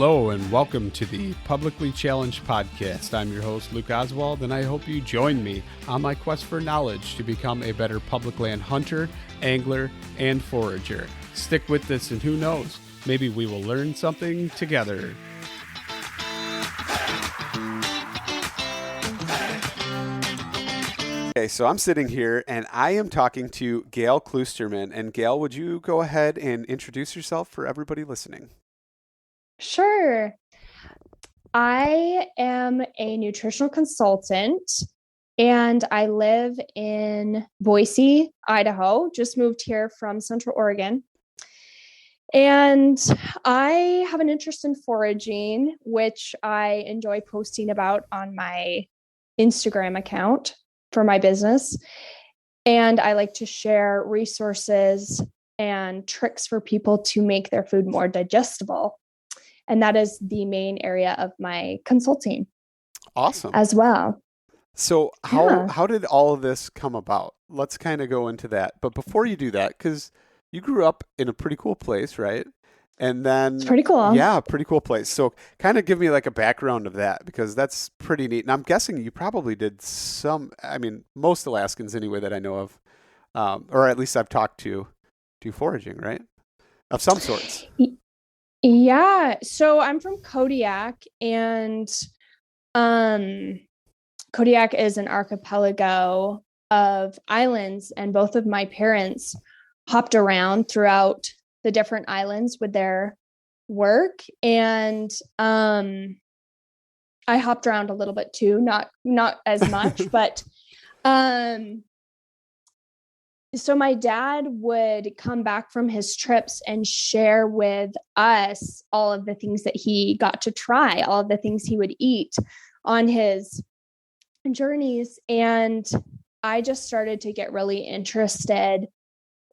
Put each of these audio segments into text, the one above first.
Hello and welcome to the Publicly Challenged Podcast. I'm your host, Luke Oswald, and I hope you join me on my quest for knowledge to become a better public land hunter, angler, and forager. Stick with this and who knows, maybe we will learn something together. Okay, so I'm sitting here and I am talking to Gail Kloosterman. And Gail, would you go ahead and introduce yourself for everybody listening? Sure. I am a nutritional consultant and I live in Boise, Idaho. Just moved here from Central Oregon. And I have an interest in foraging, which I enjoy posting about on my Instagram account for my business. And I like to share resources and tricks for people to make their food more digestible. And that is the main area of my consulting. Awesome. As well. So how did all of this come about? Let's kind of go into that. But before you do that, because you grew up in a pretty cool place, right? And then it's pretty cool. Yeah, pretty cool place. So kind of give me like a background of that, because that's pretty neat. And I'm guessing you probably did most Alaskans anyway that I know of, or at least I've talked to, do foraging, right? Of some sorts. Yeah. So I'm from Kodiak, and Kodiak is an archipelago of islands, and both of my parents hopped around throughout the different islands with their work. And I hopped around a little bit too, not as much, but so my dad would come back from his trips and share with us all of the things that he got to try, all of the things he would eat on his journeys. And I just started to get really interested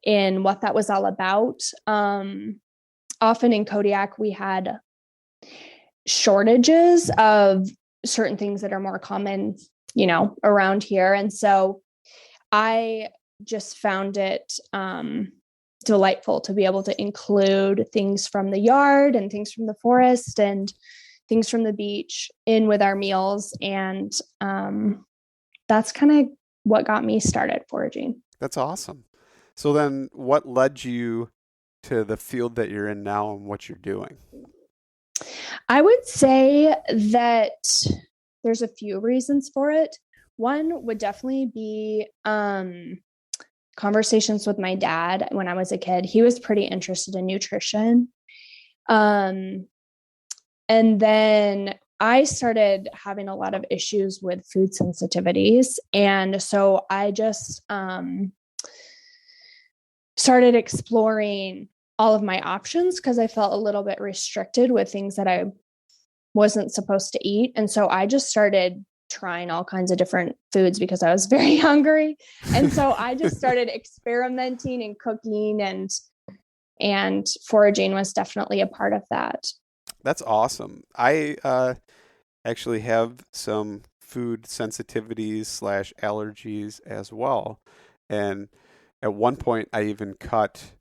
in what that was all about. Often in Kodiak, we had shortages of certain things that are more common, around here. And so I just found it delightful to be able to include things from the yard and things from the forest and things from the beach in with our meals. And that's kind of what got me started foraging. That's awesome. So then what led you to the field that you're in now and what you're doing? I would say that there's a few reasons for it. One would definitely be conversations with my dad when I was a kid. He was pretty interested in nutrition. And then I started having a lot of issues with food sensitivities. And so I just started exploring all of my options because I felt a little bit restricted with things that I wasn't supposed to eat. And so I just started trying all kinds of different foods because I was very hungry. And so I just started experimenting and cooking, and foraging was definitely a part of that. That's awesome. I actually have some food sensitivities / allergies as well. And at one point I even cut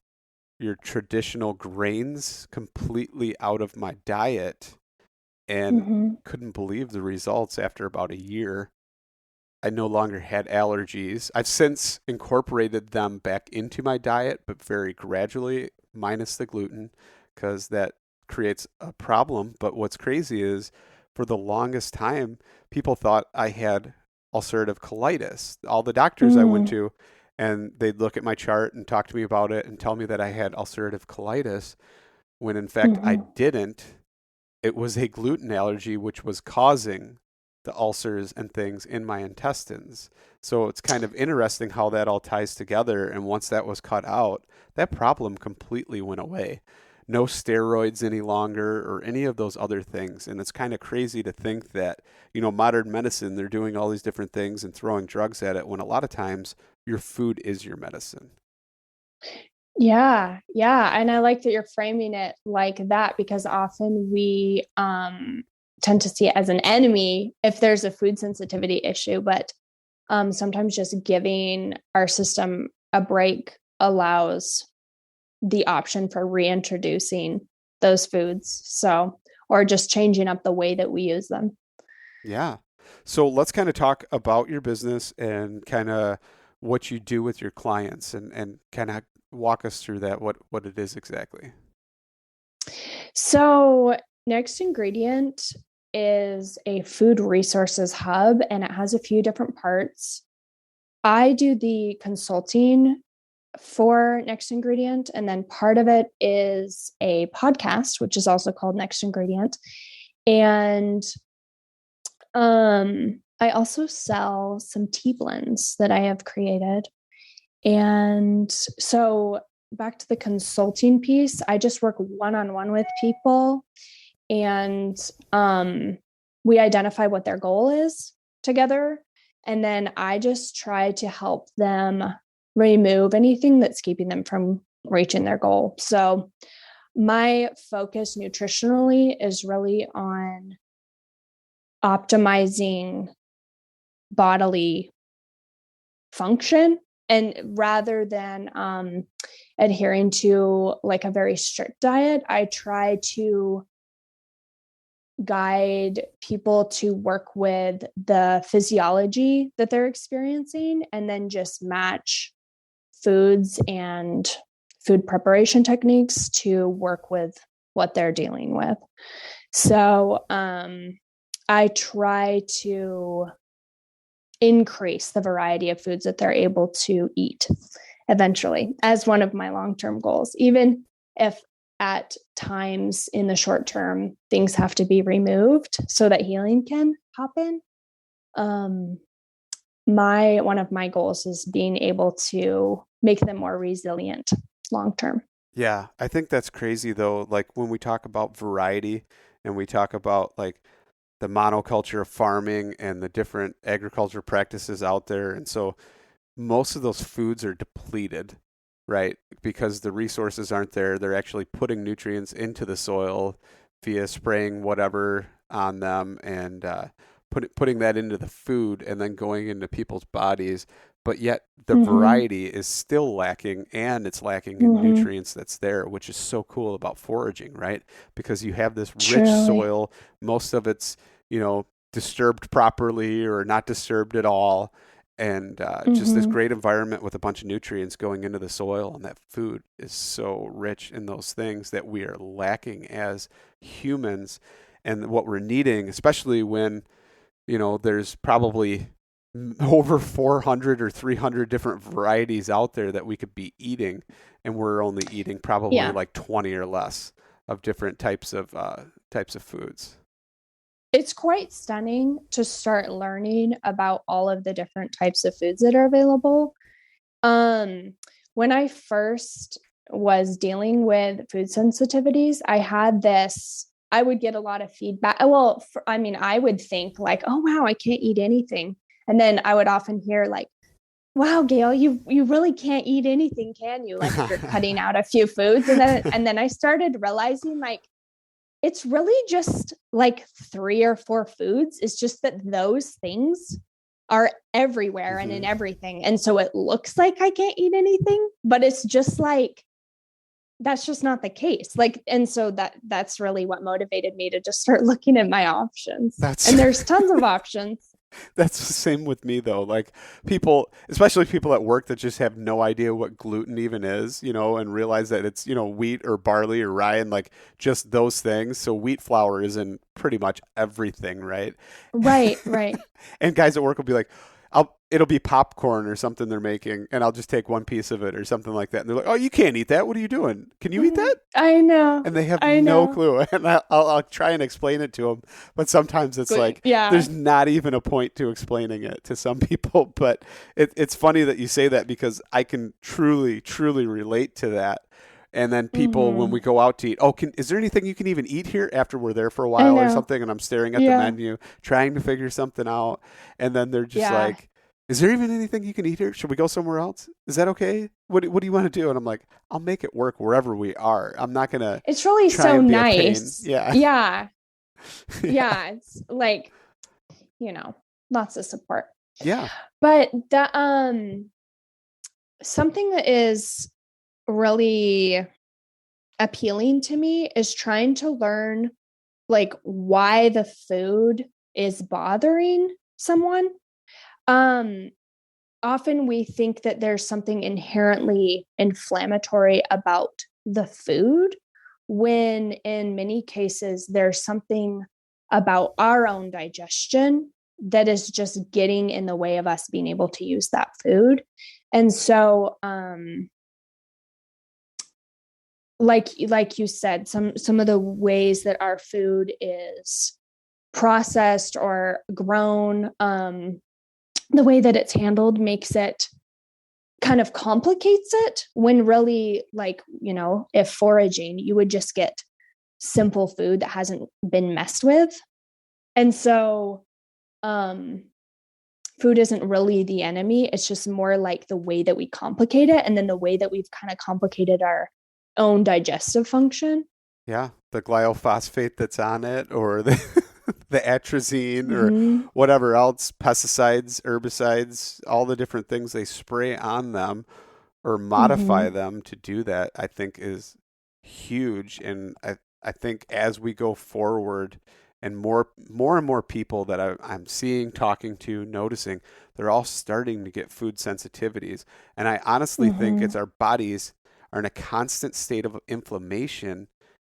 your traditional grains completely out of my diet and couldn't believe the results after about a year. I no longer had allergies. I've since incorporated them back into my diet, but very gradually, minus the gluten, because that creates a problem. But what's crazy is for the longest time, people thought I had ulcerative colitis. All the doctors I went to, and they'd look at my chart and talk to me about it and tell me that I had ulcerative colitis, when in fact I didn't. It was a gluten allergy, which was causing the ulcers and things in my intestines. So it's kind of interesting how that all ties together. And once that was cut out, that problem completely went away. No steroids any longer or any of those other things. And it's kind of crazy to think that, modern medicine, they're doing all these different things and throwing drugs at it when a lot of times your food is your medicine. Yeah. And I like that you're framing it like that, because often we tend to see it as an enemy if there's a food sensitivity issue. But sometimes just giving our system a break allows the option for reintroducing those foods. So or just changing up the way that we use them. Yeah. So let's kind of talk about your business and kind of what you do with your clients and kind of walk us through that, what it is exactly. So, Next Ingredient is a food resources hub and it has a few different parts. I do the consulting for Next Ingredient, and then part of it is a podcast, which is also called Next Ingredient. And I also sell some tea blends that I have created. And so back to the consulting piece, I just work one-on-one with people, and we identify what their goal is together. And then I just try to help them remove anything that's keeping them from reaching their goal. So my focus nutritionally is really on optimizing bodily function, and rather than adhering to like a very strict diet, I try to guide people to work with the physiology that they're experiencing and then just match foods and food preparation techniques to work with what they're dealing with. So I try to increase the variety of foods that they're able to eat eventually as one of my long-term goals, even if at times in the short term things have to be removed so that healing can happen. One of my goals is being able to make them more resilient long term. Yeah, I think that's crazy though. Like when we talk about variety and we talk about like the monoculture of farming and the different agriculture practices out there. And so most of those foods are depleted, right? Because the resources aren't there. They're actually putting nutrients into the soil via spraying whatever on them and putting that into the food and then going into people's bodies. But yet the variety is still lacking, and it's lacking in nutrients that's there, which is so cool about foraging, right? Because you have this rich soil, most of it's, disturbed properly or not disturbed at all. And just this great environment with a bunch of nutrients going into the soil, and that food is so rich in those things that we are lacking as humans, and what we're needing, especially when, there's probably over 400 or 300 different varieties out there that we could be eating, and we're only eating probably like 20 or less of different types of foods. It's quite stunning to start learning about all of the different types of foods that are available. When I first was dealing with food sensitivities, I would get a lot of feedback. Well, I would think like, oh, wow, I can't eat anything. And then I would often hear like, wow, Gail, you really can't eat anything, can you? Like you're cutting out a few foods. And then I started realizing like, it's really just like 3 or 4 foods. It's just that those things are everywhere and in everything. And so it looks like I can't eat anything, but it's just like, that's just not the case. Like, and so that's really what motivated me to just start looking at my options. And there's tons of options. That's the same with me though. Like people, especially people at work that just have no idea what gluten even is, and realize that it's, wheat or barley or rye and like just those things. So wheat flour is in pretty much everything, right? Right. And guys at work will be like, it'll be popcorn or something they're making, and I'll just take one piece of it or something like that. And they're like, "Oh, you can't eat that. What are you doing? Can you eat that?" I know. And they have no clue. And I'll try and explain it to them, but sometimes it's there's not even a point to explaining it to some people. But it's funny that you say that because I can truly, truly relate to that. And then people, when we go out to eat, is there anything you can even eat here after we're there for a while or something? And I'm staring at the menu, trying to figure something out. And then they're just like, is there even anything you can eat here? Should we go somewhere else? Is that okay? What do you want to do? And I'm like, I'll make it work wherever we are. I'm not going to. It's really so nice. Yeah. Yeah. It's like, lots of support. Yeah. But the, something that is really appealing to me is trying to learn like why the food is bothering someone, often we think that there's something inherently inflammatory about the food, when in many cases there's something about our own digestion that is just getting in the way of us being able to use that food. And so like you said, some of the ways that our food is processed or grown, the way that it's handled makes it kind of complicates it, when really, like, if foraging, you would just get simple food that hasn't been messed with. And so food isn't really the enemy. It's just more like the way that we complicate it, and then the way that we've kind of complicated our own digestive function. Yeah, the glyphosate that's on it, or the the atrazine, or Mm-hmm. whatever else, pesticides, herbicides, all the different things they spray on them or modify Mm-hmm. them to do that, I think is huge. And I think as we go forward, and more and more people that I'm seeing, talking to, noticing, they're all starting to get food sensitivities. And I honestly think Mm-hmm. it's our bodies are in a constant state of inflammation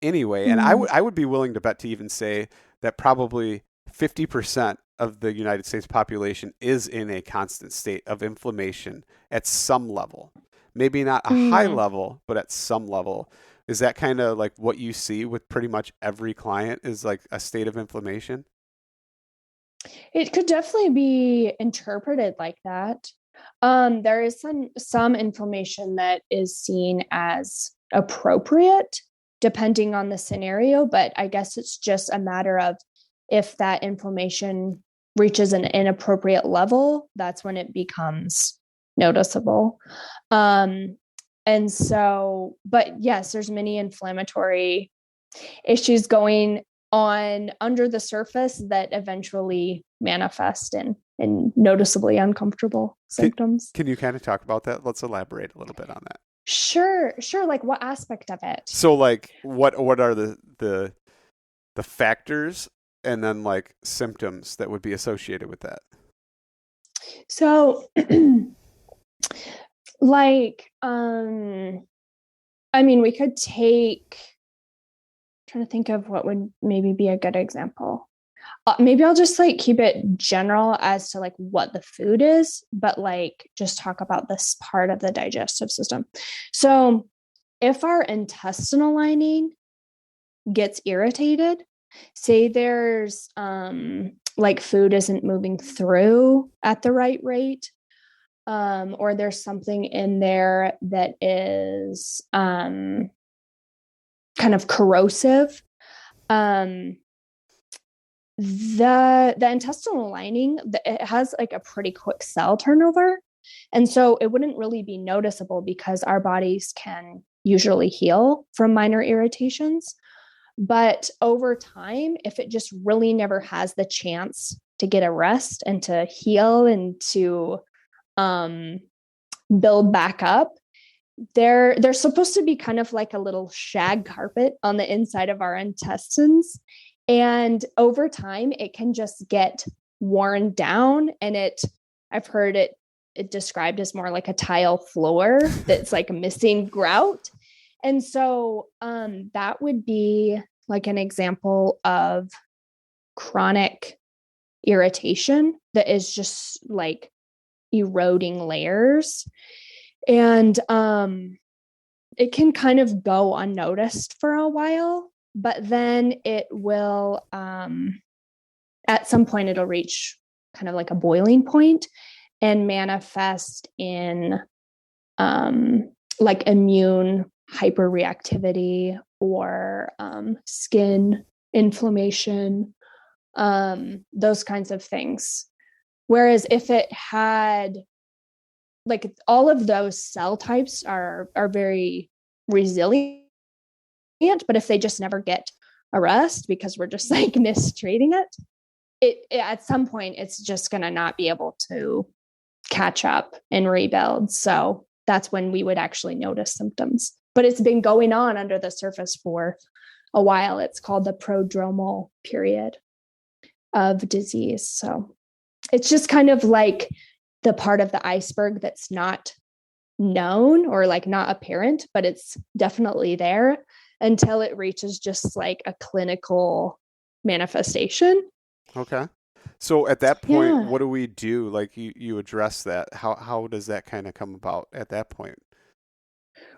anyway. And Mm-hmm. I would be willing to bet to even say that probably 50% of the United States population is in a constant state of inflammation at some level. Maybe not a high Mm. level, but at some level. Is that kind of like what you see with pretty much every client, is like a state of inflammation? It could definitely be interpreted like that. There is some inflammation that is seen as appropriate depending on the scenario, but I guess it's just a matter of, if that inflammation reaches an inappropriate level, that's when it becomes noticeable. Um, and so, but yes, there's many inflammatory issues going on under the surface that eventually manifest in noticeably uncomfortable Can, symptoms. can you kind of talk about that? Let's elaborate a little bit on that. Sure, sure. Like what aspect of it? So like what are the factors, and then like symptoms that would be associated with that? So, like, I mean, we could take, trying to think of what would maybe be a good example. Maybe I'll just like keep it general as to like what the food is, but like just talk about this part of the digestive system. So, if our intestinal lining gets irritated, say there's like food isn't moving through at the right rate, or there's something in there that is kind of corrosive, um, the intestinal lining, it has like a pretty quick cell turnover, and so it wouldn't really be noticeable because our bodies can usually heal from minor irritations. But over time, if it just really never has the chance to get a rest and to heal and to um, build back up, they're supposed to be kind of like a little shag carpet on the inside of our intestines. And over time, it can just get worn down. And I've heard it described as more like a tile floor that's like missing grout. And so that would be like an example of chronic irritation that is just like eroding layers. And it can kind of go unnoticed for a while, but then it will, at some point, it'll reach kind of like a boiling point and manifest in like immune hyperreactivity or skin inflammation, those kinds of things. Whereas if it had, like, all of those cell types are very resilient, but if they just never get a rest because we're just like mistreating it at some point it's just going to not be able to catch up and rebuild. So that's when we would actually notice symptoms. But it's been going on under the surface for a while. It's called the prodromal period of disease. So it's just kind of like the part of the iceberg that's not known or like not apparent, but it's definitely there until it reaches just like a clinical manifestation. Okay. So at that point, Yeah. what do we do? Like you address that. How does that kind of come about at that point?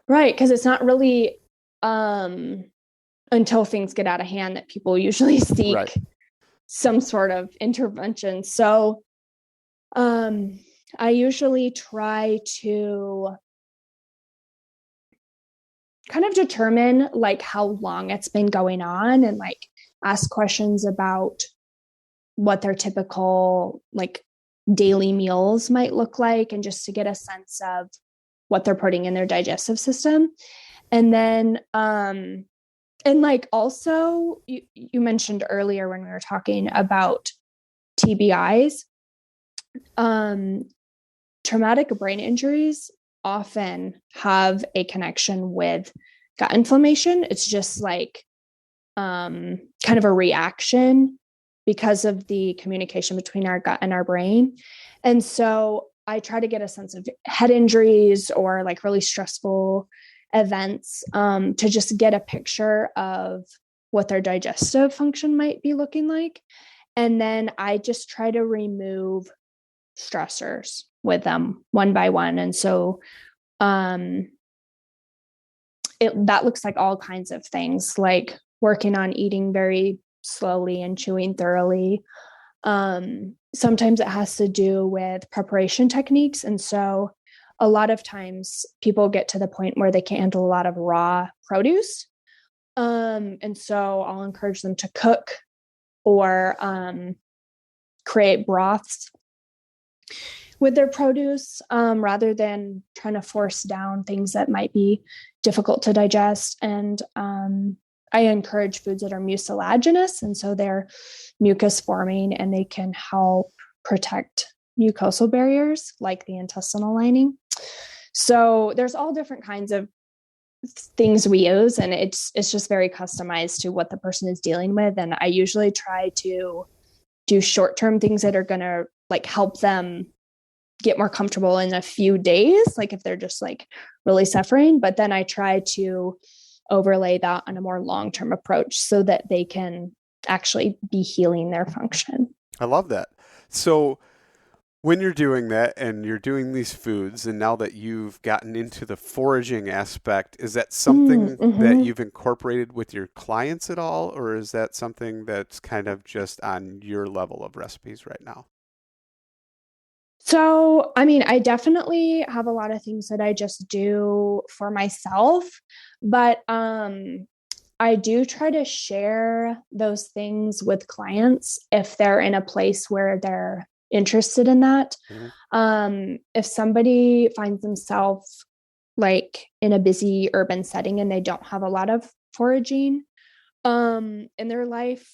Right. Because it's not really um, until things get out of hand that people usually Right. seek some sort of intervention. So I usually try to kind of determine like how long it's been going on and like ask questions about what their typical like daily meals might look like, and just to get a sense of what they're putting in their digestive system. And then and like also you mentioned earlier when we were talking about TBIs, um traumatic brain injuries often have a connection with gut inflammation. It's just like kind of a reaction because of the communication between our gut and our brain. And so I try to get a sense of head injuries or like really stressful events, to just get a picture of what their digestive function might be looking like. And then I just try to remove stressors with them one by one. And so um, that looks like all kinds of things, like working on eating very slowly and chewing thoroughly. Sometimes it has to do with preparation techniques. And so a lot of times people get to the point where they can't handle a lot of raw produce. And so I'll encourage them to cook or create broths with their produce, rather than trying to force down things that might be difficult to digest. And I encourage foods that are mucilaginous, and so they're mucus forming and they can help protect mucosal barriers like the intestinal lining. So there's all different kinds of things we use, and it's just very customized to what the person is dealing with. And I usually try to do short-term things that are going to like help them get more comfortable in a few days, like if they're just like really suffering. But then I try to overlay that on a more long-term approach so that they can actually be healing their function. I love that. So when you're doing that and you're doing these foods, and now that you've gotten into the foraging aspect, is that something that Mm-hmm. you've incorporated with your clients at all, or is that something that's kind of just on your level of recipes right now? So, I mean, I definitely have a lot of things that I just do for myself, but I do try to share those things with clients if they're in a place where they're interested in that. Hmm. If somebody finds themselves like in a busy urban setting and they don't have a lot of foraging in their life,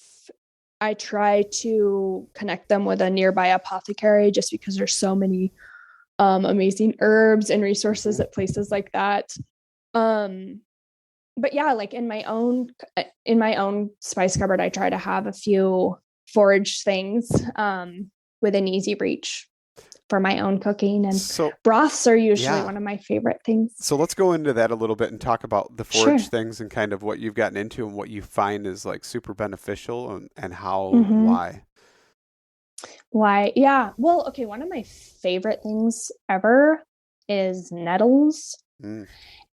I try to connect them with a nearby apothecary just because there's so many amazing herbs and resources Hmm. at places like that. Um, but yeah, like in my own spice cupboard, I try to have a few forage things within easy reach for my own cooking. And So, broths are usually yeah. one of my favorite things. So let's go into that a little bit and talk about the forage Sure. things and kind of what you've gotten into and what you find is like super beneficial and how and Mm-hmm. why. Why? Yeah. Well, okay. One of my favorite things ever is nettles. Mm.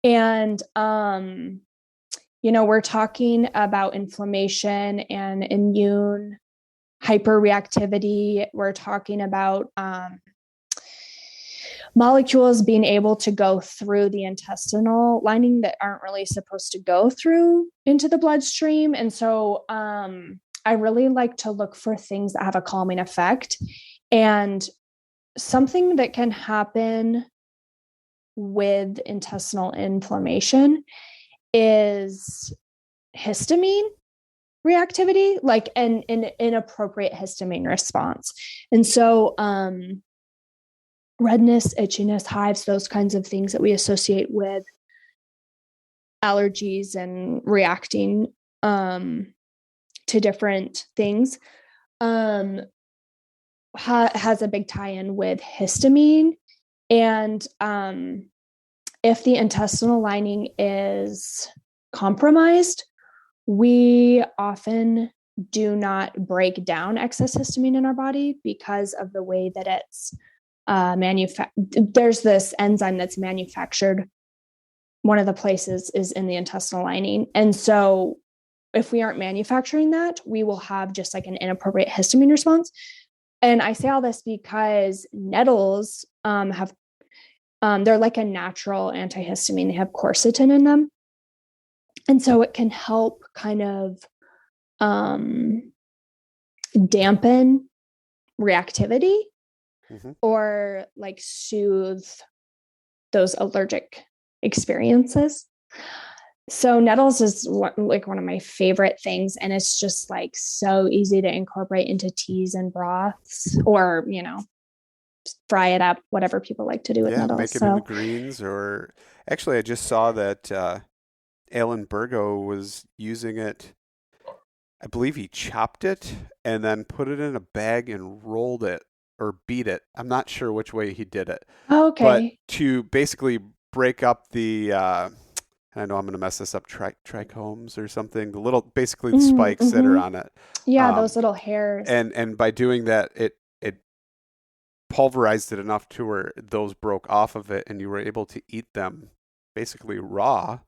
And, we're talking about inflammation and immune hyperreactivity. We're talking about molecules being able to go through the intestinal lining that aren't really supposed to go through into the bloodstream. And so I really like to look for things that have a calming effect. And something that can happen with intestinal inflammation is histamine reactivity, like an inappropriate histamine response. And so redness, itchiness, hives, those kinds of things that we associate with allergies and reacting to different things, has a big tie-in with histamine. And if the intestinal lining is compromised, we often do not break down excess histamine in our body because of the way that it's there's this enzyme that's manufactured. One of the places is in the intestinal lining. And so if we aren't manufacturing that, we will have just like an inappropriate histamine response. And I say all this because nettles have, they're like a natural antihistamine. They have quercetin in them. And so it can help kind of dampen reactivity or like soothe those allergic experiences. So Nettles is one of my favorite things, and it's just like so easy to incorporate into teas and broths, or fry it up, whatever people like to do with Nettles. Make it into greens, or actually I just saw that Alan Burgo was using it. I believe he chopped it and then put it in a bag and rolled it or beat it. I'm not sure which way he did it. Okay. But to basically break up the I know I'm going to mess this up, trichomes or something, the little, basically the spikes that are on it. Yeah, those little hairs. And by doing that, it pulverized it enough to where those broke off of it, and you were able to eat them basically raw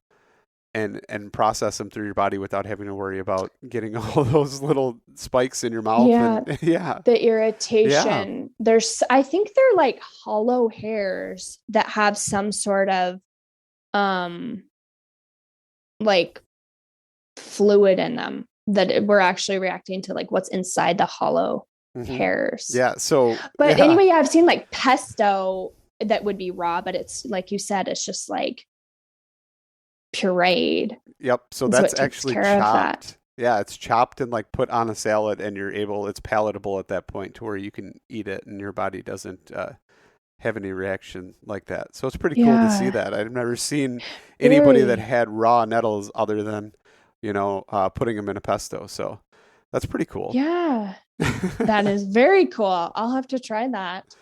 and process them through your body without having to worry about getting all those little spikes in your mouth. Yeah, and, the irritation. Yeah. I think they're like hollow hairs that have some sort of like fluid in them that we're actually reacting to, like what's inside the hollow hairs. Yeah. So, but anyway, I've seen like pesto that would be raw, but it's like you said, it's just like pureed. Yep. So that's actually chopped. Yeah, it's chopped and like put on a salad, and it's palatable at that point to where you can eat it and your body doesn't have any reaction like that. So it's pretty cool to see that. I've never seen anybody that had raw nettles other than, putting them in a pesto. So that's pretty cool. Yeah, that is very cool. I'll have to try that.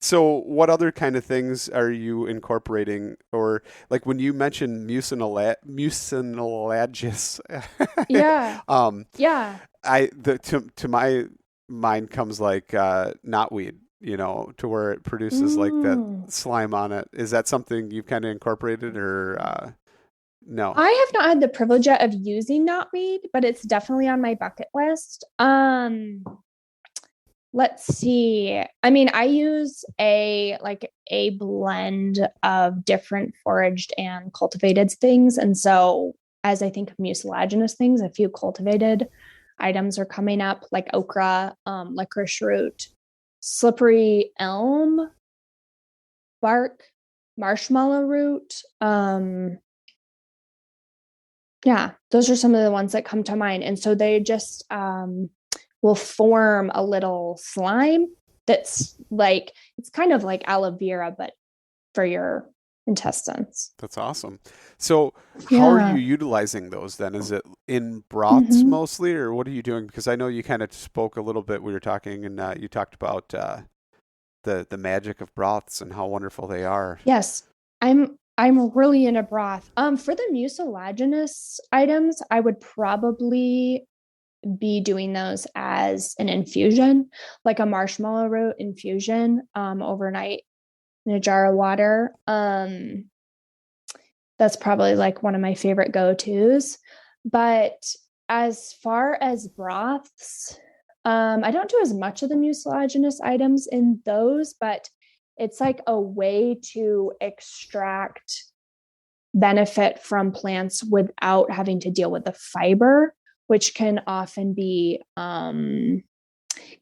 So what other kind of things are you incorporating, or like when you mentioned mucinilagus? Yeah. To my mind comes like knotweed, to where it produces like that slime on it. Is that something you've kind of incorporated, or no? I have not had the privilege yet of using knotweed, but it's definitely on my bucket list. Let's see. I mean, I use a blend of different foraged and cultivated things. And so as I think of mucilaginous things, a few cultivated items are coming up, like okra, licorice root, slippery elm bark, marshmallow root. Yeah, those are some of the ones that come to mind. And so they just will form a little slime that's like, it's kind of like aloe vera, but for your intestines. That's awesome. So how are you utilizing those then? Is it in broths mostly, or what are you doing? Because I know you kind of spoke a little bit, we were talking, and you talked about the magic of broths and how wonderful they are. Yes, I'm really into broth. For the mucilaginous items, I would probably be doing those as an infusion, like a marshmallow root infusion, overnight in a jar of water. That's probably like one of my favorite go-tos. But as far as broths, I don't do as much of the mucilaginous items in those, but it's like a way to extract benefit from plants without having to deal with the fiber, which can often be kind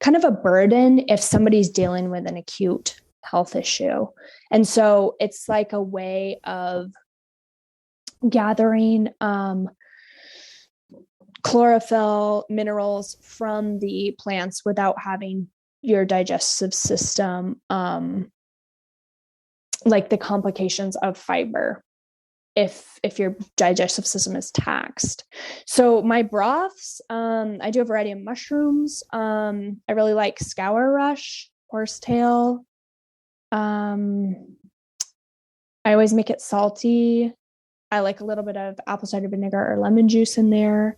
of a burden if somebody's dealing with an acute health issue. And so it's like a way of gathering chlorophyll, minerals from the plants without having your digestive system like the complications of fiber. if your digestive system is taxed. So my broths, I do a variety of mushrooms. I really like scour rush, horsetail. I always make it salty. I like a little bit of apple cider vinegar or lemon juice in there.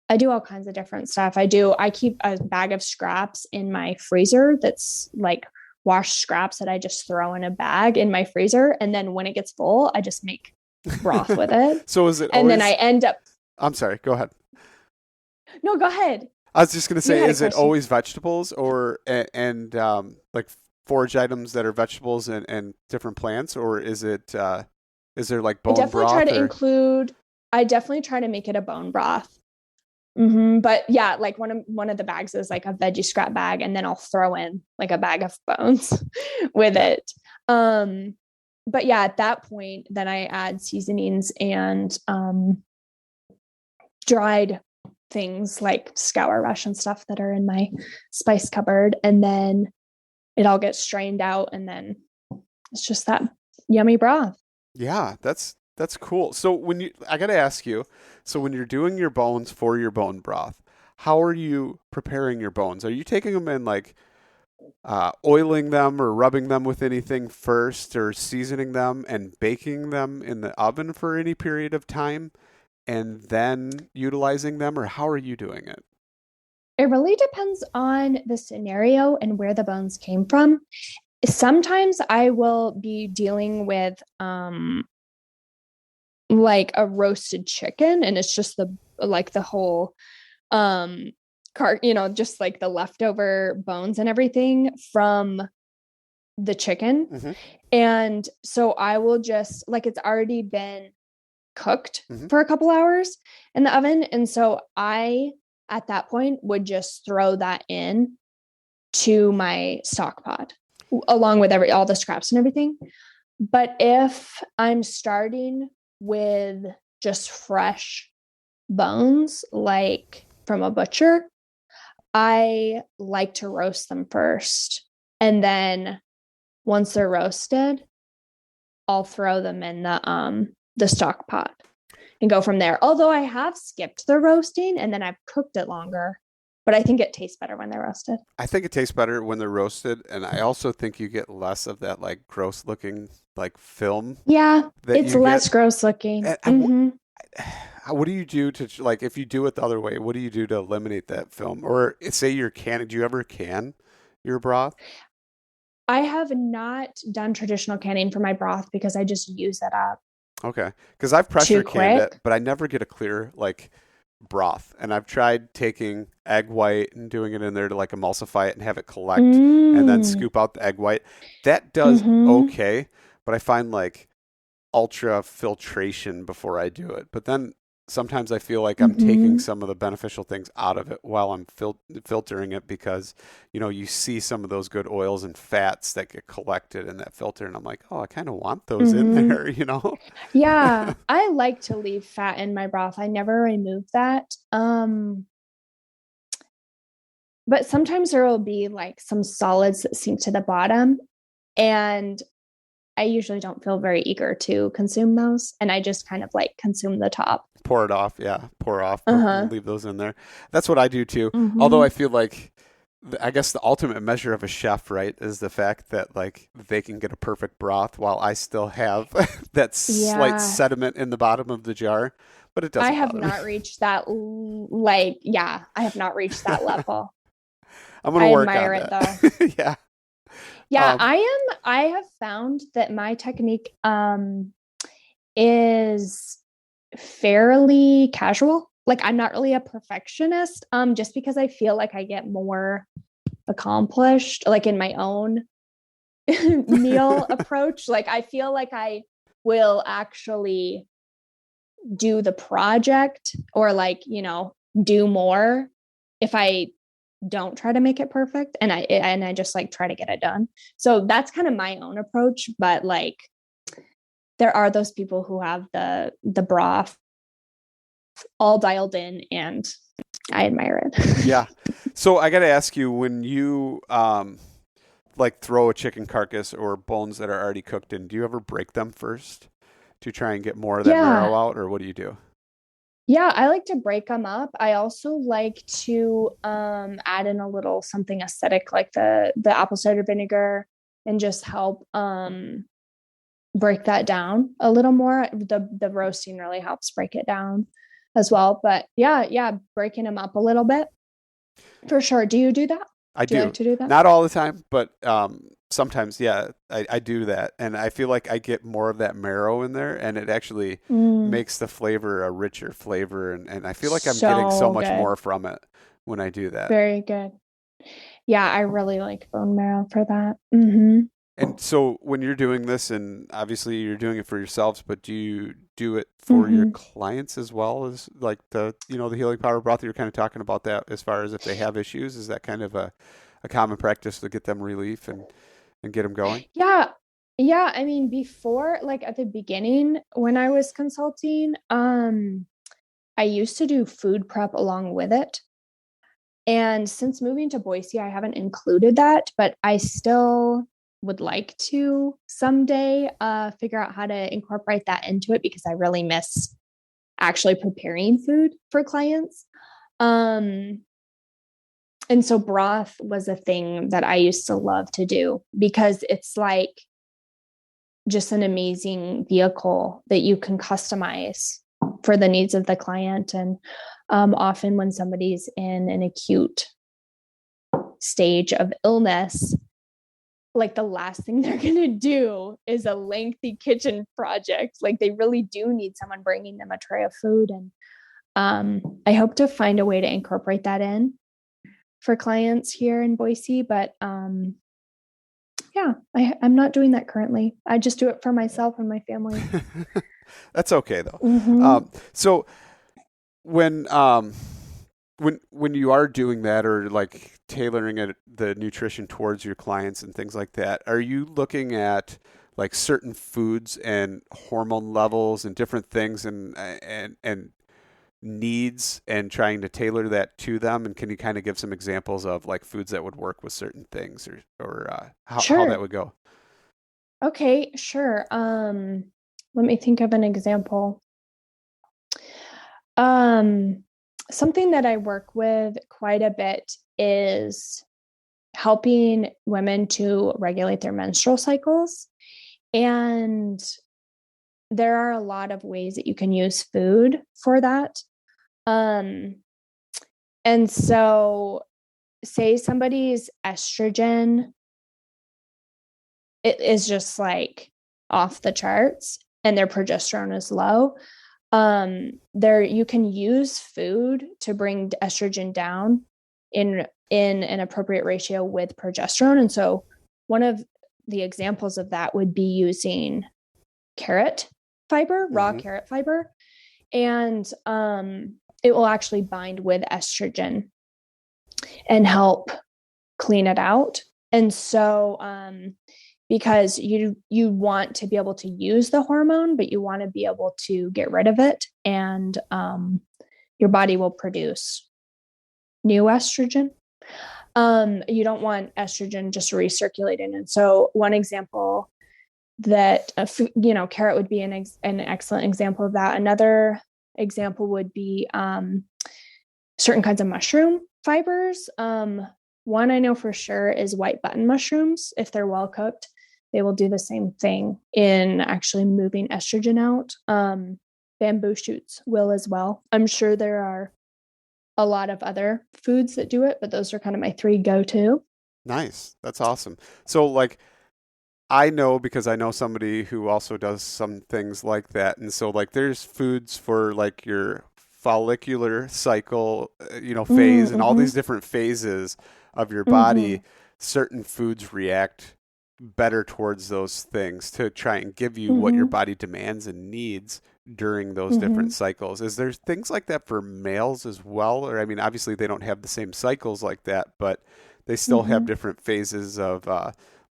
I do all kinds of different stuff. I keep a bag of scraps in my freezer that's like washed scraps that I just throw in a bag in my freezer. And then when it gets full, I just make broth with it. So is it And always, then I end up, I'm sorry, go ahead. no, go ahead. I was just going to You say, had a is it question. always vegetables or, and like forage items that are vegetables and different plants, or is there like I bone definitely try broth to or? include, I definitely try to make it a bone broth. But yeah, like one of the bags is like a veggie scrap bag, and then I'll throw in like a bag of bones with Yeah. it. But yeah, at that point, then I add seasonings and dried things like scour rush and stuff that are in my spice cupboard, and then it all gets strained out, and then it's just that yummy broth. Yeah, that's cool. So I got to ask you, so when you're doing your bones for your bone broth, how are you preparing your bones? Are you taking them and like oiling them or rubbing them with anything first, or seasoning them and baking them in the oven for any period of time, and then utilizing them, or how are you doing it? It really depends on the scenario and where the bones came from. Sometimes I will be dealing with like a roasted chicken, and it's just the whole um just like the leftover bones and everything from the chicken. Hmm. And so I will just like, it's already been cooked Hmm. for a couple hours in the oven, and so I at that point would just throw that in to my stock pot along with all the scraps and everything. But if I'm starting with just fresh bones, like from a butcher, I like to roast them first. And then once they're roasted, I'll throw them in the stock pot and go from there. Although I have skipped the roasting and then I've cooked it longer, but I think it tastes better when they're roasted. I think it tastes better when they're roasted, and I also think you get less of that like gross looking like film Yeah, that it's you get. less gross looking. And Mm-hmm. what do you do to like if you do it the other way? What do you do to eliminate that film? Or say you're canning. Do you ever can your broth? I have not done traditional canning for my broth because I just use it up Okay, because I've pressure too canned it, quick. but I never get a clear like broth. And I've tried taking egg white and doing it in there to like emulsify it and have it collect, and then Mm. scoop out the egg white. That does Mm-hmm. okay, but I find like ultra filtration before I do it. But then sometimes I feel like I'm taking Mm-hmm. some of the beneficial things out of it while I'm filtering it, because you see some of those good oils and fats that get collected in that filter, and I'm like, oh, I kind of want those in Mm-hmm. there. Yeah, I like to leave fat in my broth. I never remove that. But sometimes there will be like some solids that sink to the bottom, and I usually don't feel very eager to consume those, and I just kind of like consume the top. Pour it off, yeah, pour off, but Uh-huh. leave those in there. That's what I do too. Although Mm-hmm. I feel like I guess the ultimate measure of a chef, right, is the fact that like they can get a perfect broth while I still have that slight Yeah. sediment in the bottom of the jar, but it I doesn't have bother me. not reached that like, yeah, I have not reached that level. I'm gonna I work admire on it though. that. Yeah. Yeah, Um, I have found that my technique is fairly casual. Like I'm not really a perfectionist just because I feel like I get more accomplished like in my own meal approach. Like I feel like I will actually do the project or like, do more if I don't try to make it perfect and I just like try to get it done. So that's kind of my own approach, but like there are those people who have the broth all dialed in and I admire it. yeah. So I got to ask you, when you like throw a chicken carcass or bones that are already cooked in, do you ever break them first? to try and get more of that Yeah. marrow out, or what do you do? Yeah, I like to break them up. I also like to add in a little something aesthetic like the apple cider vinegar and just help break that down a little more. The roasting really helps break it down as well. But yeah, breaking them up a little bit for sure. Do you do that? I Do you like do. to do that? Not all the time, but sometimes, yeah, I do that. And I feel like I get more of that marrow in there, and it actually Mm, makes the flavor a richer flavor. And I feel like I'm getting so so much good. more from it when I do that. Very good. Yeah, I really like bone marrow for that. Mm-hmm. And so when you're doing this, and obviously you're doing it for yourselves, but do you do it for your Mm-hmm. clients as well as like the healing power broth? You're kind of talking about that as far as if they have issues, is that kind of a common practice to get them relief and get them going? Yeah. Yeah, I mean before like at the beginning when I was consulting, I used to do food prep along with it. And since moving to Boise, I haven't included that, but I still would like to someday figure out how to incorporate that into it because I really miss actually preparing food for clients. Um, and so broth was a thing that I used to love to do because it's like just an amazing vehicle that you can customize for the needs of the client. And often when somebody's in an acute stage of illness, like the last thing they're going to do is a lengthy kitchen project. Like they really do need someone bringing them a tray of food. And I hope to find a way to incorporate that in for clients here in Boise. But yeah, I'm not doing that currently. I just do it for myself and my family. That's okay though. Mm-hmm. So when when you are doing that or like tailoring it, the nutrition towards your clients and things like that, are you looking at like certain foods and hormone levels and different things and needs and trying to tailor that to them? And can you kind of give some examples of like foods that would work with certain things or how that Sure. would go? Okay, sure. Let me think of an example. Um, Something that I work with quite a bit is helping women to regulate their menstrual cycles. And there are a lot of ways that you can use food for that. Um, and so, say somebody's estrogen it is just like off the charts and their progesterone is low. There you can use food to bring estrogen down in an appropriate ratio with progesterone. And so one of the examples of that would be using carrot fiber, raw Hmm. carrot fiber, and it will actually bind with estrogen and help clean it out. And so because you want to be able to use the hormone, but you want to be able to get rid of it, and your body will produce new estrogen. You don't want estrogen just recirculating. And so one example that carrot would be an excellent example of that. Another example would be certain kinds of mushroom fibers. One I know for sure is white button mushrooms. If they're well cooked, they will do the same thing in actually moving estrogen out. Bamboo shoots will as well. I'm sure there are a lot of other foods that do it, but those are kind of my three go-to. Nice. That's awesome. So like I know because I know somebody who also does some things like that. And so like there's foods for like your follicular cycle, phase and all Mm-hmm. these different phases of your body. Mm-hmm. Certain foods react better towards those things to try and give you what your Mm-hmm. body demands and needs during those different Mm-hmm. cycles. Is there things like that for males as well? Or I mean, obviously they don't have the same cycles like that, but they still have Mm-hmm. different phases of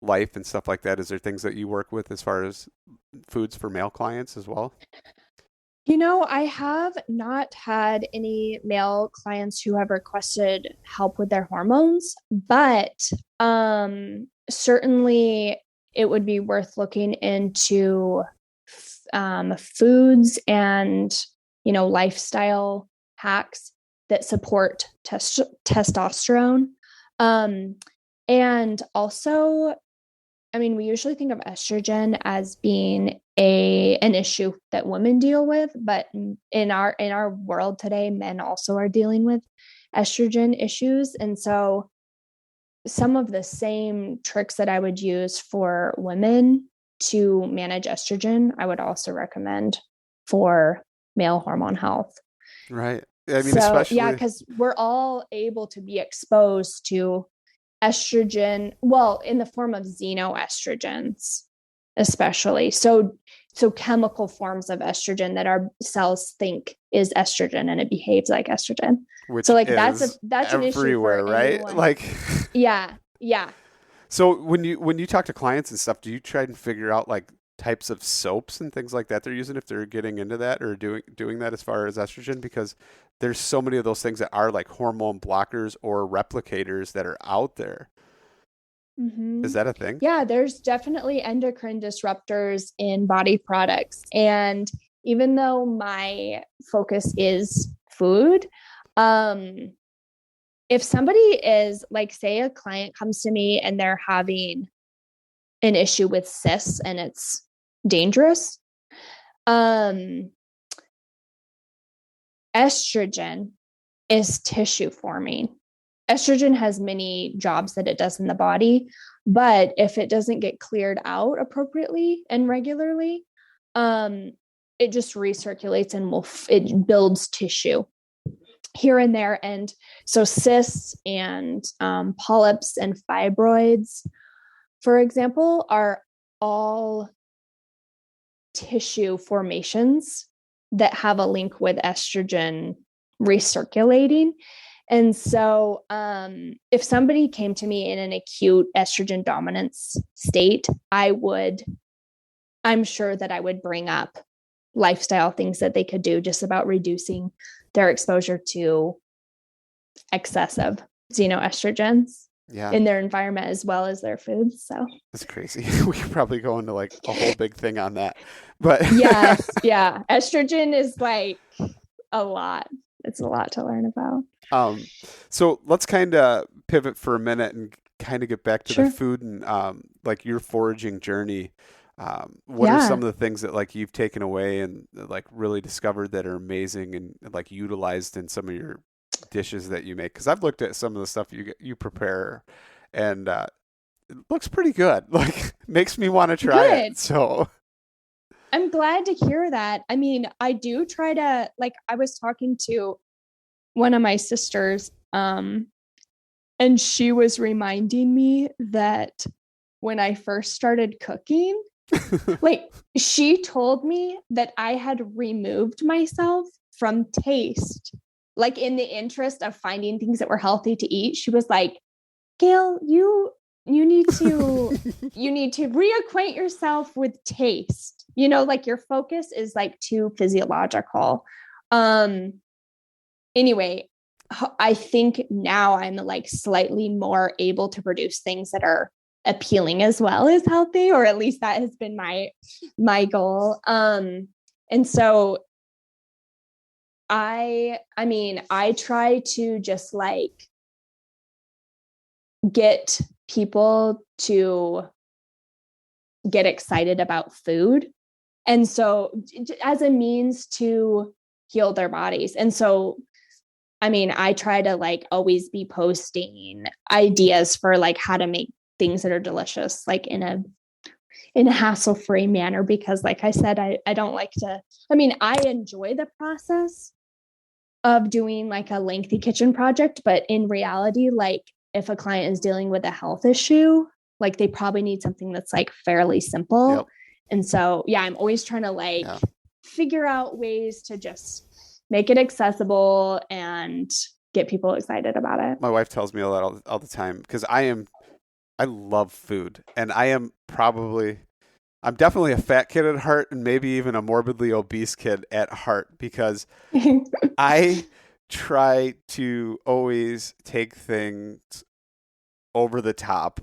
life and stuff like that. Is there things that you work with as far as foods for male clients as well? I have not had any male clients who have requested help with their hormones, but certainly it would be worth looking into foods and, lifestyle hacks that support testosterone. And also, we usually think of estrogen as being an issue that women deal with, but in our world today, men also are dealing with estrogen issues. And so some of the same tricks that I would use for women to manage estrogen, I would also recommend for male hormone health. Right. Yeah, Especially. because we're all able to be exposed to estrogen, well, in the form of xenoestrogens, especially. So chemical forms of estrogen that our cells think is estrogen and it behaves like estrogen. Which So is that's an issue everywhere, for right? anyone. Like, Yeah. Yeah. so when you talk to clients and stuff, do you try and figure out like types of soaps and things like that they're using if they're getting into that or doing that as far as estrogen? Because there's so many of those things that are like hormone blockers or replicators that are out there. Mm-hmm. Is that a thing? Yeah, there's definitely endocrine disruptors in body products. And even though my focus is food, if somebody is like, say a client comes to me and they're having an issue with cysts and it's dangerous, estrogen is tissue forming. Estrogen has many jobs that it does in the body, but if it doesn't get cleared out appropriately and regularly, it just recirculates and it builds tissue here and there. And so cysts and polyps and fibroids, for example, are all tissue formations that have a link with estrogen recirculating. And so if somebody came to me in an acute estrogen dominance state, I'm sure that I would bring up lifestyle things that they could do just about reducing their exposure to excessive xenoestrogens in their environment as well as their foods. So that's crazy. We could probably go into like a whole big thing on that. But yes, yeah. Estrogen is like a lot. It's a lot to learn about. So let's kind of pivot for a minute and kind of get back to the food and like your foraging journey. What are some of the things that like you've taken away and like really discovered that are amazing and like utilized in some of your dishes that you make? Because I've looked at some of the stuff you prepare, and it looks pretty good. Like makes me want to try it. So I'm glad to hear that. I do try to, like, I was talking to one of my sisters, and she was reminding me that when I first started cooking, like, she told me that I had removed myself from taste, like in the interest of finding things that were healthy to eat. She was like, Gail, you need to reacquaint yourself with taste. Like your focus is like too physiological. Anyway, I think now I'm like slightly more able to produce things that are appealing as well as healthy, or at least that has been my goal. And so I try to just like get people to get excited about food. And so as a means to heal their bodies. And so, I try to like always be posting ideas for like how to make things that are delicious, like in a hassle-free manner, because like I said, I don't like to, I enjoy the process of doing like a lengthy kitchen project, but in reality, like if a client is dealing with a health issue, like they probably need something that's like fairly simple. Yep. And so, yeah, I'm always trying to figure out ways to just make it accessible and get people excited about it. My wife tells me all the time because I love food, and I'm definitely a fat kid at heart and maybe even a morbidly obese kid at heart, because I try to always take things over the top.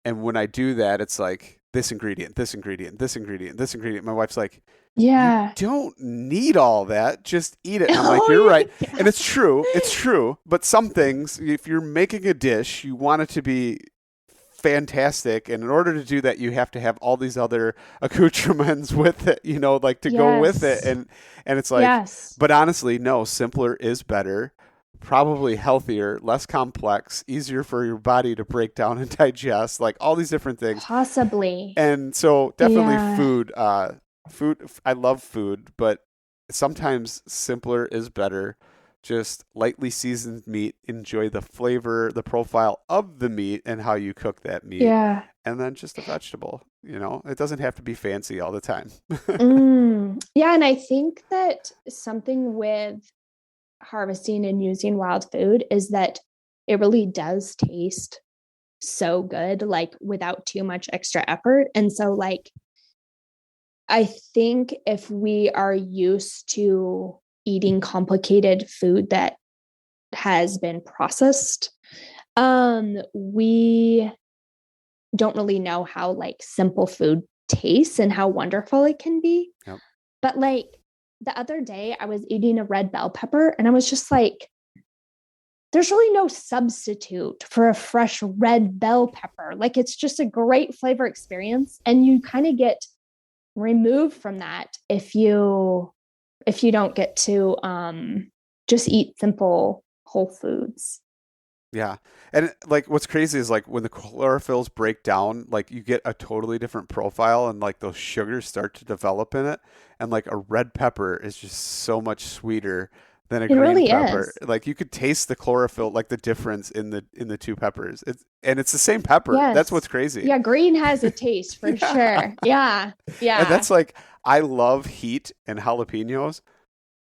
And when I do that, it's like this ingredient, this ingredient, this ingredient, this ingredient. My wife's like, you Yeah. don't need all that. Just eat it. And I'm like, Oh, you're right. yeah. And it's true. It's true. But some things, if you're making a dish, you want it to be fantastic. And in order to do that, you have to have all these other accoutrements with it, like to go with it. Yes. And it's like, Yes. but honestly, no, simpler is better. Probably healthier, less complex, easier for your body to break down and digest, like all these different things. Possibly. And so definitely Yeah. food. I love food, but sometimes simpler is better. Just lightly seasoned meat. Enjoy the flavor, the profile of the meat and how you cook that meat. Yeah. And then just a vegetable, it doesn't have to be fancy all the time. Yeah. And I think that something with harvesting and using wild food is that it really does taste so good, like without too much extra effort. And so, like, I think if we are used to eating complicated food that has been processed, we don't really know how like simple food tastes and how wonderful it can be. Yep. But like the other day, I was eating a red bell pepper and I was just like, there's really no substitute for a fresh red bell pepper. Like it's just a great flavor experience. And you kind of get removed from that if you don't get to just eat simple whole foods. Yeah. And like what's crazy is like when the chlorophylls break down, like you get a totally different profile and like those sugars start to develop in it. And like a red pepper is just so much sweeter than a It green really pepper. is. Like you could taste the chlorophyll, like the difference in the two peppers. It's the same pepper. That's Yes. what's crazy. Yeah, green has a taste for Yeah. sure. Yeah. And Yeah. that's like I love heat and jalapenos,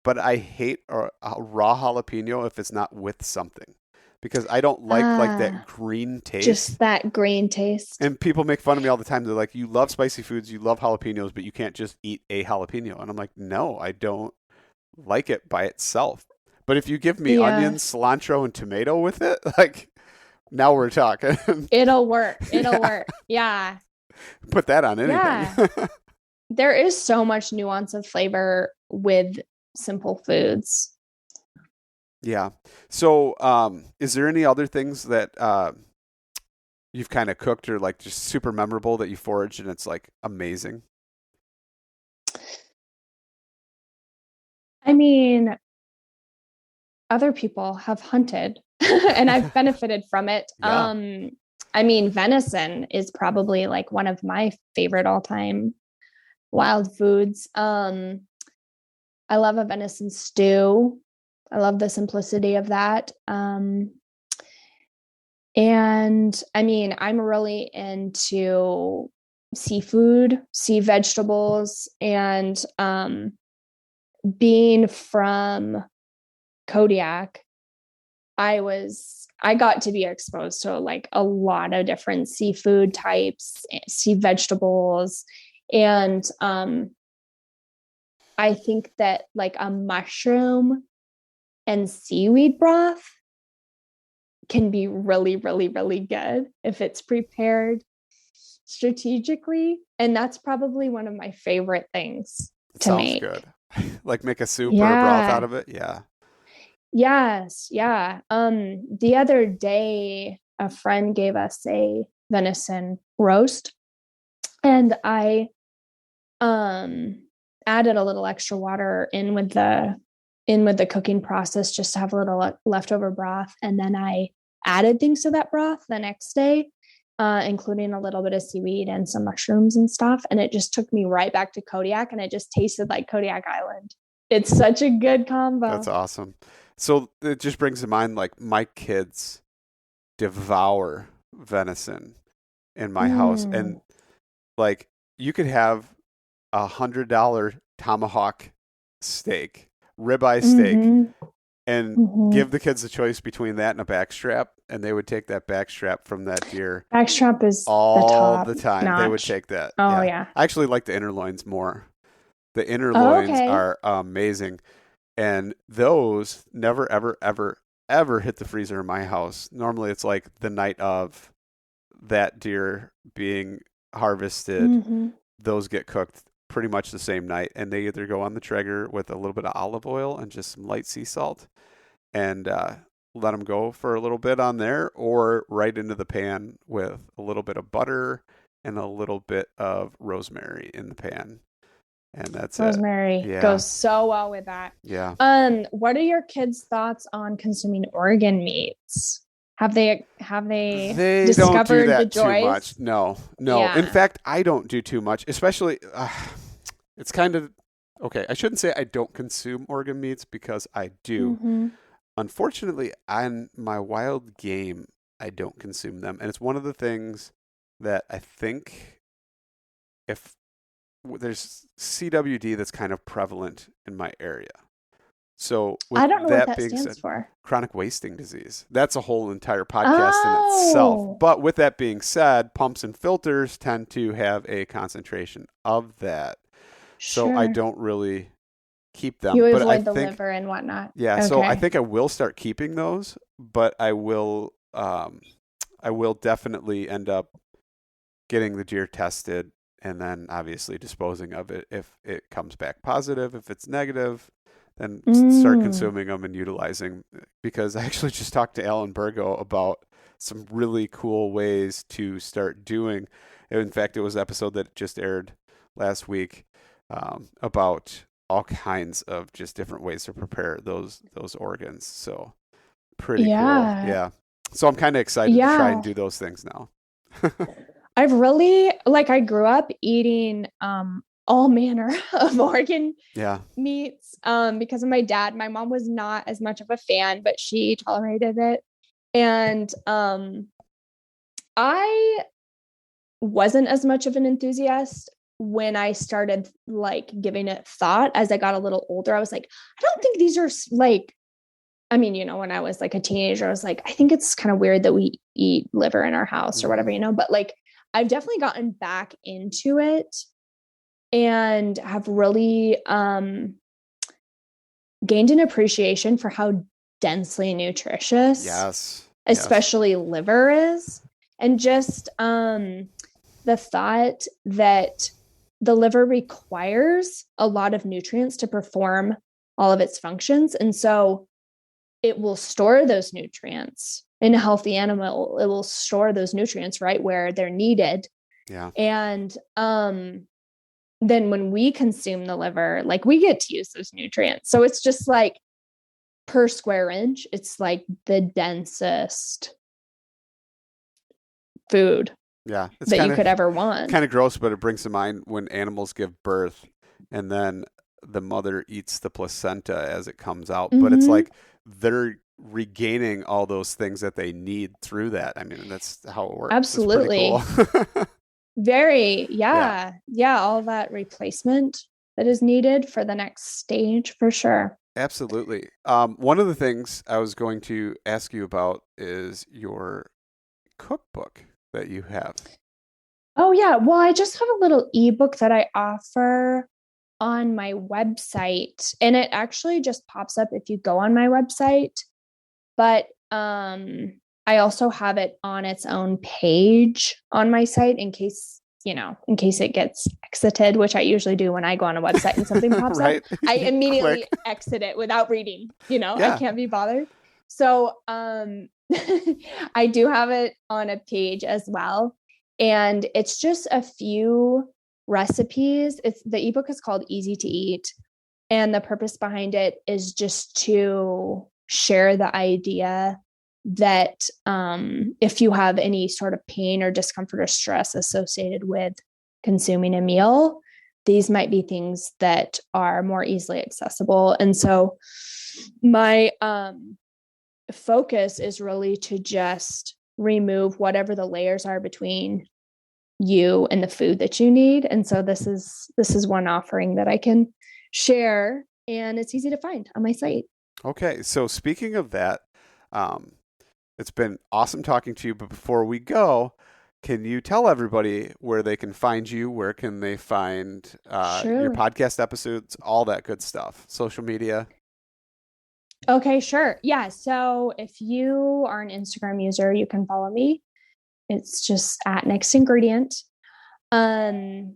but I hate a raw jalapeno if it's not with something because I don't like that Ah, green taste. just that green taste. And people make fun of me all the time. They're like, "You love spicy foods, you love jalapenos, but you can't just eat a jalapeno." And I'm like, "No, I don't like it by itself. But if you give me Yeah. onions, cilantro, and tomato with it, like now we're talking." It'll work. It'll Yeah, work. Yeah. put that on anything. Yeah. There is so much nuance of flavor with simple foods. Yeah. So, is there any other things that you've kind of cooked or like just super memorable that you foraged and it's like amazing? I mean, other people have hunted and I've benefited from it. Yeah. I mean, venison is probably like one of my favorite all-time wild foods. I love a venison stew. I love the simplicity of that. And I mean, I'm really into seafood, sea vegetables, and being from Kodiak, I got to be exposed to like a lot of different seafood types, sea vegetables, and I think that like a mushroom and seaweed broth can be really, really, really good if it's prepared strategically. And that's probably one of my favorite things It to sounds make. good. Like make a soup or a broth out Yeah. of it. Yeah. Yes. Yeah. The other day, a friend gave us a venison roast, and I added a little extra water in with the cooking process just to have a little leftover broth, and then I added things to that broth the next day, including a little bit of seaweed and some mushrooms and stuff, and it just took me right back to Kodiak, and it just tasted like Kodiak Island. It's such a good That's combo. awesome. So it just brings to mind like my kids devour venison in my house. And Mm, like you could have $100 tomahawk steak, ribeye steak, mm-hmm, and mm-hmm. give the kids a choice between that and a backstrap, and they would take that backstrap from that deer Backstrap is the all top the time. They would notch. take that. Oh Yeah. yeah. I actually like the inner loins more. The inner Oh, loins okay. are amazing. And those never, ever, ever, ever hit the freezer in my house. Normally it's like the night of that deer being harvested, Mm-hmm. those get cooked pretty much the same night, and they either go on the Traeger with a little bit of olive oil and just some light sea salt, and let them go for a little bit on there, or right into the pan with a little bit of butter and a little bit of rosemary in the pan, and that's it. Rosemary Yeah, goes so well with that. yeah. What are your kids' thoughts on consuming organ meats? Have they They don't do discovered the that too joys? much. No, no. In Yeah. fact, I don't do too much, especially it's kind of okay. I shouldn't say I don't consume organ meats because I do. Mm-hmm. Unfortunately, on my wild game, I don't consume them. And it's one of the things that I think if there's CWD that's kind of prevalent in my area. So with I don't know what that that being stands said, for. chronic wasting disease, that's a whole entire podcast in itself. Oh, But with that being said, pumps and filters tend to have a concentration of that. So I sure. don't really keep them. You But I avoid the think, liver and whatnot. yeah, so I Okay. think I will start keeping those, but I will definitely end up getting the deer tested and then obviously disposing of it if it comes back positive. If it's negative, then start Mm. consuming them and utilizing, because I actually just talked to Alan Burgo about some really cool ways to start doing. In fact, it was an episode that just aired last week, about all kinds of just different ways to prepare those organs. So pretty cool. Yeah. Yeah. So I'm kind of excited to try and Yeah. do those things now. I've really like I grew up eating all manner of organ Yeah. meats because of my dad. My mom was not as much of a fan, but she tolerated it. And I wasn't as much of an enthusiast when I started like giving it thought as I got a little older. I was like, I don't think these are like, I mean, when I was like a teenager, I was like, I think it's kind of weird that we eat liver in our house or Hmm. whatever, but like I've definitely gotten back into it and have really gained an appreciation for how densely nutritious, Yes. Yes. especially liver is. And just the thought that the liver requires a lot of nutrients to perform all of its functions. And so it will store those nutrients in a healthy animal. It will store those nutrients right where they're needed. Yeah. And then when we consume the liver, like we get to use those nutrients. So it's just like per square inch, it's like the densest food Yeah. It's that you could ever want. kind of gross, but it brings to mind when animals give birth and then the mother eats the placenta as it comes out. But it's Mm-hmm. like they're regaining all those things that they need through that. I mean, that's how it works. It's pretty cool. Absolutely. Very, Yeah, yeah. Yeah. All that replacement that is needed for the next stage for sure. absolutely. One of the things I was going to ask you about is your cookbook that you have. Oh, yeah. Well, I just have a little ebook that I offer on my website, and it actually just pops up if you go on my website. But I also have it on its own page on my site in case it gets exited, which I usually do when I go on a website and something pops up. Right? I immediately Click. exit it without reading. I Yeah. can't be bothered. So I do have it on a page as well. And it's just a few recipes. The ebook is called Easy to Eat. And the purpose behind it is just to share the idea that if you have any sort of pain or discomfort or stress associated with consuming a meal, these might be things that are more easily accessible. And so my focus is really to just remove whatever the layers are between you and the food that you need. And so this is one offering that I can share, and it's easy to find on my site. Okay. So speaking of that, um, it's been awesome talking to you. But before we go, can you tell everybody where they can find you? Where can they find your Sure. podcast episodes, all that good stuff, social media? Okay, sure. Yeah. So if you are an Instagram user, you can follow me. It's just at Next Ingredient. Um,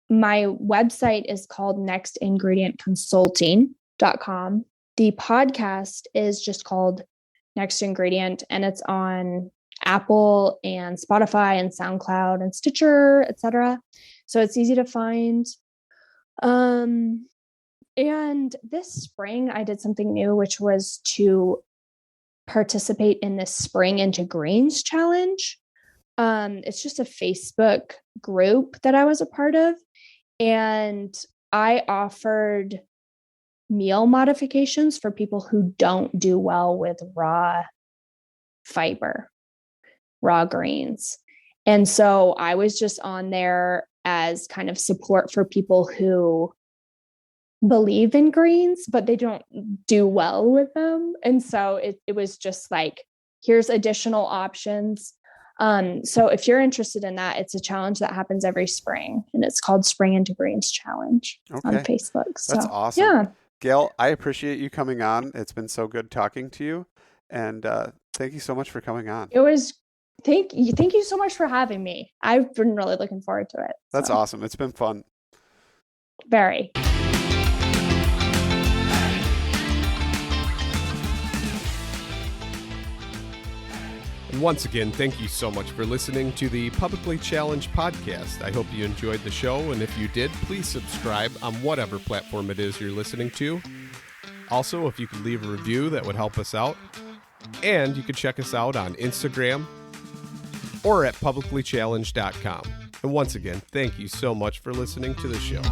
my website is called nextingredientconsulting.com. The podcast is just called Next Ingredient, and it's on Apple and Spotify and SoundCloud and Stitcher, etc. So it's easy to find. And this spring, I did something new, which was to participate in this Spring into Greens challenge. It's just a Facebook group that I was a part of. And I offered meal modifications for people who don't do well with raw fiber, raw greens. And so I was just on there as kind of support for people who believe in greens, but they don't do well with them. And so it was just like, here's additional options. So if you're interested in that, it's a challenge that happens every spring, and it's called Spring into Greens Challenge on Facebook. So, that's awesome. Yeah. Gail, I appreciate you coming on. It's been so good talking to you. And thank you so much for coming on. It was, thank you so much for having me. I've been really looking forward to it. That's awesome. It's been fun. Very. And once again, thank you so much for listening to the Publicly Challenged podcast. I hope you enjoyed the show, and if you did, please subscribe on whatever platform it is you're listening to. Also, if you could leave a review, that would help us out. And you can check us out on Instagram or at publiclychallenged.com. And once again, thank you so much for listening to the show.